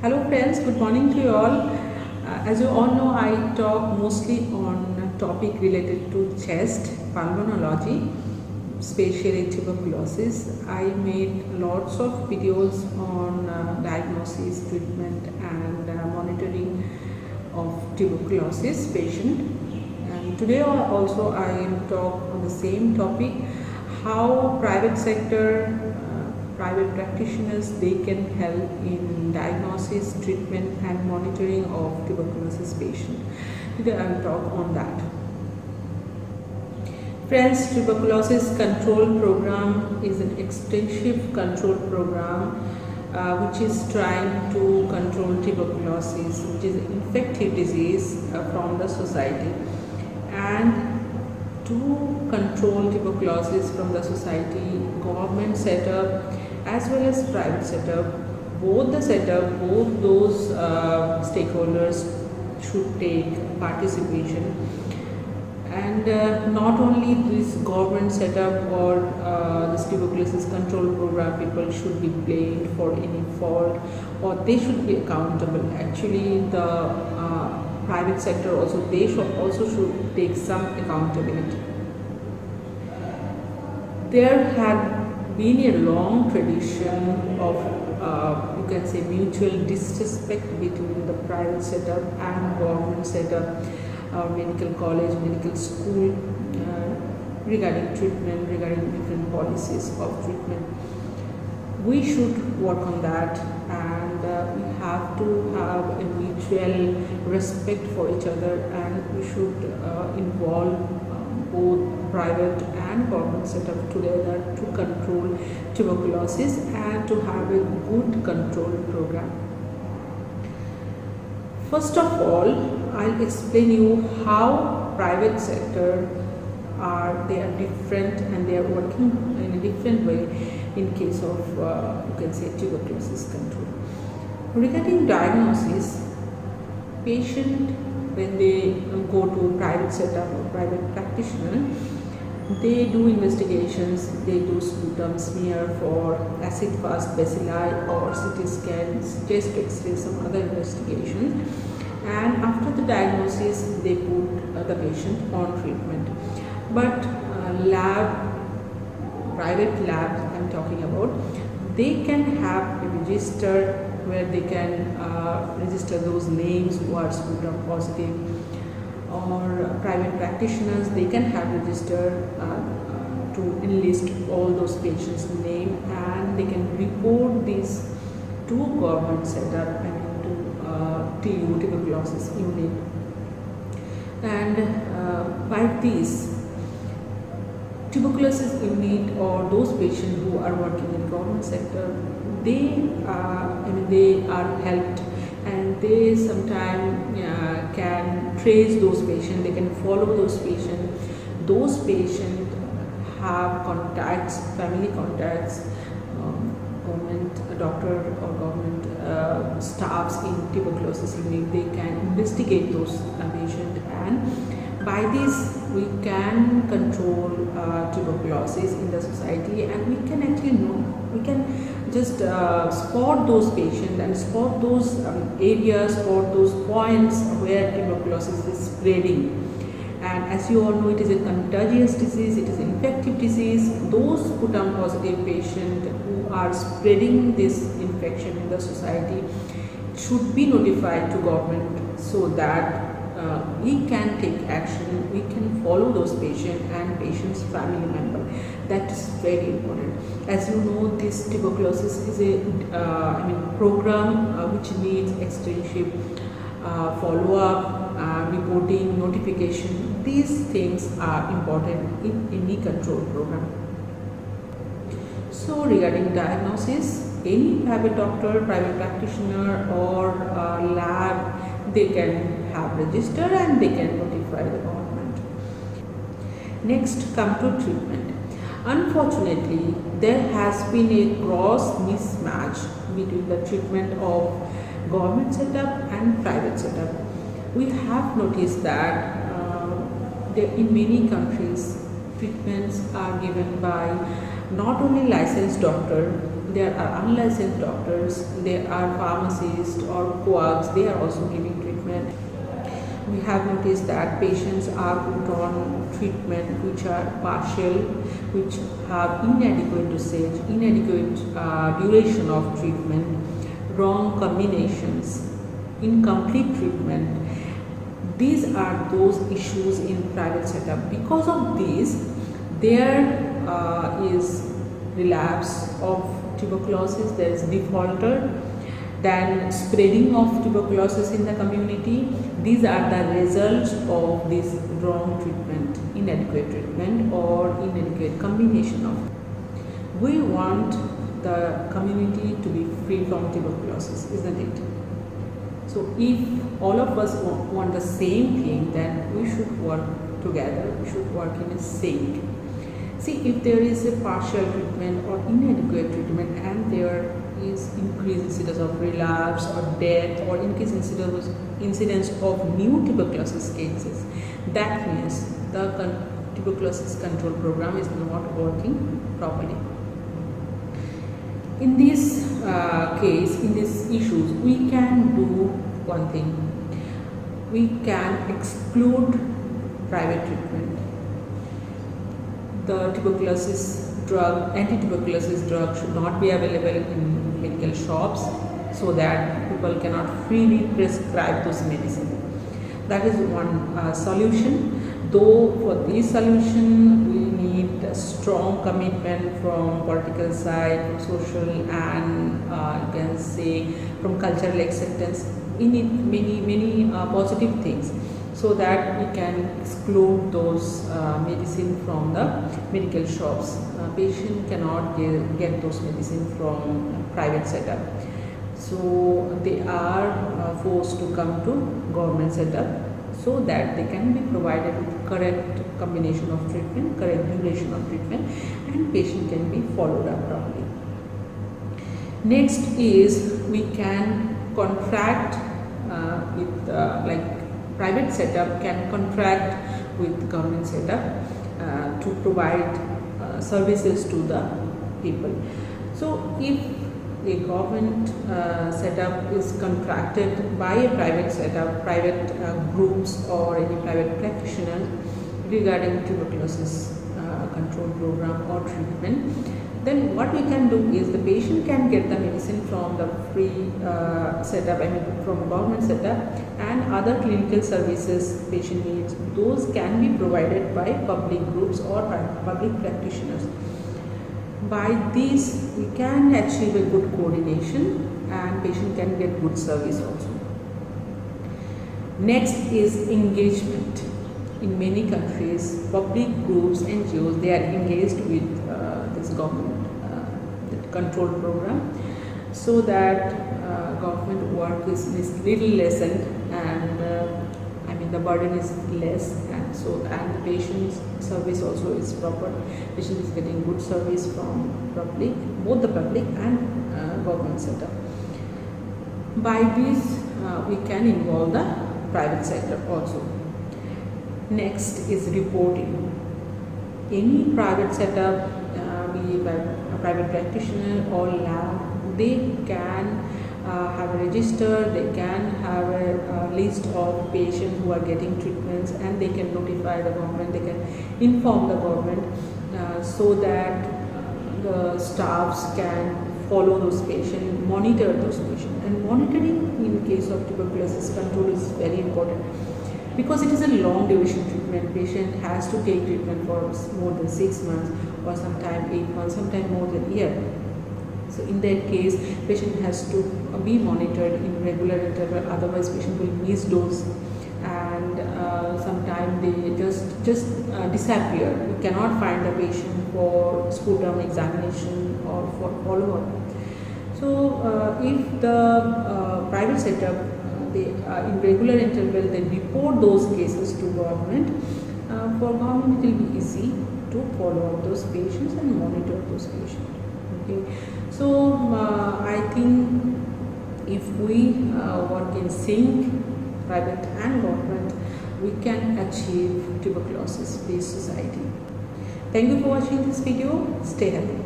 Hello friends, good morning to you all. As you all know, I talk mostly on a topic related to chest, pulmonology, especially tuberculosis. I made lots of videos on diagnosis, treatment and monitoring of tuberculosis patient. And today also I will talk on the same topic, how private sector private practitioners they can help in diagnosis, treatment and monitoring of tuberculosis patient. Today I will talk on that. Friends, tuberculosis control program is an extensive control program which is trying to control tuberculosis, which is an infective disease from the society. And to control tuberculosis from the society, government setup as well as private setup, both those stakeholders should take participation. And not only this government setup or this tuberculosis control program people should be blamed for any fault, or they should be accountable. Actually the private sector also, they should take some accountability. There had been a long tradition of you can say mutual disrespect between the private setup and government setup, medical college, medical school, regarding treatment, regarding different policies of treatment. We should work on that, and we have to have a mutual respect for each other, and we should involve both private and government setup together to control tuberculosis and to have a good control program. First of all, I'll explain you how private sector they are different and they are working in a different way in case of you can say tuberculosis control. Regarding diagnosis, patient when they go to private setup or private practitioner, they do investigations, they do sputum smear for acid fast bacilli or CT scans, chest x-ray, some other investigations, and after the diagnosis they put the patient on treatment. But private labs I'm talking about, they can have a register where they can register those names who are sputum positive, or private practitioners they can have registered to enlist all those patients' name, and they can report these to government setup and to TU, tuberculosis unit. And by this tuberculosis unit or those patients who are working in government sector, they are helped, and they sometimes can trace those patients, they can follow those patients. Those patients have contacts, family contacts, government doctor or government staffs in tuberculosis unit. They can investigate those patients, and by this we can control tuberculosis in the society, and we can actually know, we can just spot those patients and spot those areas or those points where tuberculosis is spreading. And as you all know, it is a contagious disease, it is an infective disease. Those sputum positive patients who are spreading this infection in the society should be notified to government, so that we can take action, we can follow those patients and patients' family member. That is very important. As you know, this tuberculosis is a program which needs extensive follow-up, reporting, notification. These things are important in any control program. So regarding diagnosis, any private doctor, private practitioner or lab, they can have register and they can notify the government. Next, come to treatment. Unfortunately, there has been a gross mismatch between the treatment of government setup and private setup. We have noticed that in many countries treatments are given by not only licensed doctor, there are unlicensed doctors, there are pharmacists or coags, they are also giving treatment. We have noticed that patients are put on treatment which are partial, which have inadequate dosage, inadequate duration of treatment, wrong combinations, incomplete treatment. These are those issues in private setup. Because of this, there is relapse of tuberculosis, there is defaulter, then spreading of tuberculosis in the community. These are the results of this wrong treatment, inadequate treatment or inadequate combination of. We want the community to be free from tuberculosis, isn't it? So if all of us want the same thing, then we should work together, we should work in a sync. See, if there is a partial treatment or inadequate treatment and there is increased incidence of relapse or death or increased incidence of new tuberculosis cases, that means the tuberculosis control program is not working properly. In this case, in these issues, we can do one thing. We can exclude private treatment. The tuberculosis drug, anti-tuberculosis drug should not be available in medical shops so that people cannot freely prescribe those medicines. That is one solution. Though for this solution we need a strong commitment from political side, from social, and you can say from cultural acceptance. We need many positive things so that we can exclude those medicine from the medical shops. Patient cannot get those medicine from private setup. So they are forced to come to government setup so that they can be provided with correct combination of treatment, correct duration of treatment, and patient can be followed up properly. Next is we can contract with like private setup can contract with government setup to provide services to the people. So if a government setup is contracted by a private setup, private groups or any private practitioner regarding tuberculosis control program or treatment, then what we can do is the patient can get the medicine from the free setup, I mean from government setup, and other clinical services patient needs, those can be provided by public groups or public practitioners. By this we can achieve a good coordination and patient can get good service also. Next is engagement. In many countries, public groups, NGOs, they are engaged with this government control program, so that government work is little lessened and I mean the burden is less, and so and the patient's service also is proper. Patient is getting good service from public, both the public and government setup. By this we can involve the private sector also. Next is reporting. Any private setup, be it by a private practitioner or lab, they can have a register, they can have a list of patients who are getting treatments, and they can notify the government, they can inform the government so that the staffs can follow those patients, monitor those patients. And monitoring in case of tuberculosis control is very important, because it is a long duration treatment. Patient has to take treatment for more than 6 months or sometime 8 months, sometime more than a year. So in that case, patient has to be monitored in regular interval, otherwise patient will miss dose and sometimes they just disappear. We cannot find the patient for sputum examination or for follow-up. So if the private setup, they in regular interval they report those cases to government, for government it will be easy to follow up those patients and monitor those patients. Okay, so I think if we work in sync, private and government, we can achieve tuberculosis free society. Thank you for watching this video. Stay healthy.